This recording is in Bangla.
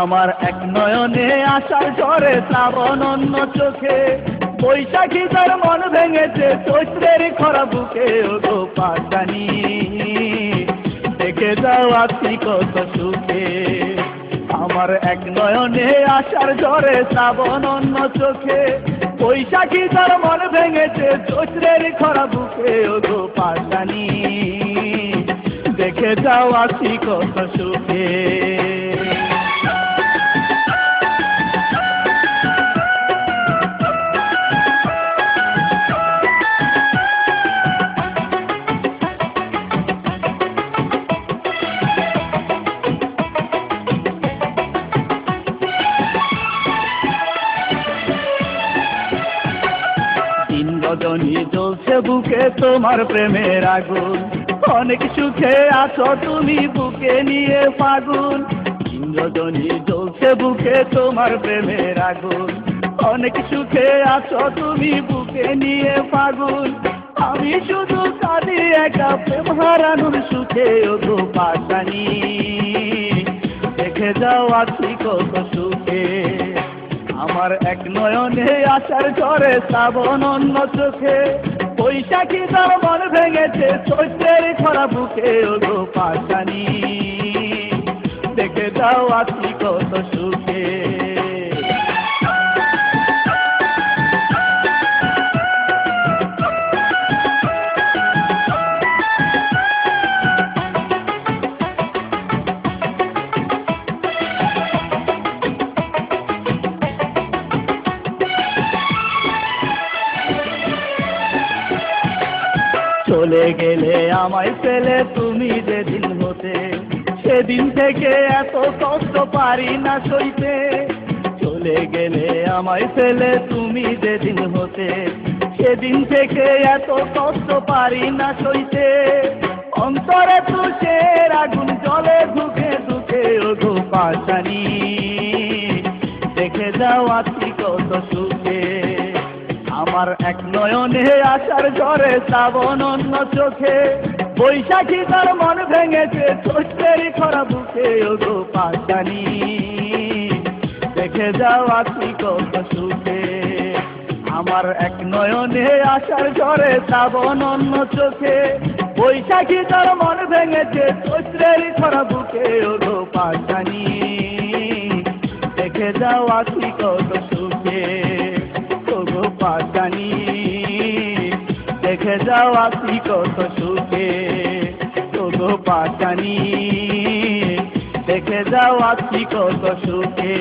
আমার এক নয়নে আশার ঝরে শ্রাবণ অন্য চোখে, বৈশাখী তার মন ভেঙেছে চৈত্রের খরা বুকে। ও গো পাশানি দেখে যাও আছি কত সুখে। আমার এক নয়নে আশার ঝরে শ্রাবণ অন্য চোখে, বৈশাখী তার মন ভেঙেছে চৈত্রের খরা বুকে। ও গো পাশানি দেখে যাও আছি কত সুখে। রজনী জ্বলছে বুকে তোমার প্রেমের আগুন, অনেক সুখে আছো তুমি বুকে নিয়ে ফাগুন। রজনী জ্বলছে বুকে তোমার প্রেমের আগুন, অনেক সুখে আছো তুমি বুকে নিয়ে ফাগুন। আমি শুধু কাঁদি একা প্রেম হারানোর সুখে। ও গো পাশানি দেখে যাও আছি কত সুখে। আমার এক নয়নে আশার ঝরে শ্রাবণ অন্য চোখে, বৈশাখী তার মন ভেঙেছে চৈত্রের খরা বুকে। ও গো পাশানি দেখে যাও আছি কত সুখে। চলে গেলে আমায় ফেলে তুমি যেদিন হতে, সেদিন থেকে এত কষ্ট পারি না সইতে। চলে গেলে আমায় ফেলে তুমি যেদিন হতে, সেদিন থেকে এত কষ্ট পারি না সইতে। অন্তরে তুষের আগুন জ্বলে ধুকে ধুকে। ও গো পাশানি দেখে যাও আছি কত সুখে। আমার এক নয়নে আশার ঝরে শ্রাবণ অন্য চোখে, বৈশাখী তার মন ভেঙেছে চৈত্রের খরা বুকে। ও গো পাশানি দেখে যাও আছি কত সুখে। আমার এক নয়নে আশার ঝরে শ্রাবণ অন্য চোখে, বৈশাখী তার মন ভেঙেছে চৈত্রের খরা বুকে। ও গো পাশানি দেখে যাও আছি কত সুখে। ও গো পাশানি দেখে যাও আছি কত সুখে। ও গো পাশানি দেখে যাও আছি কত সুখে।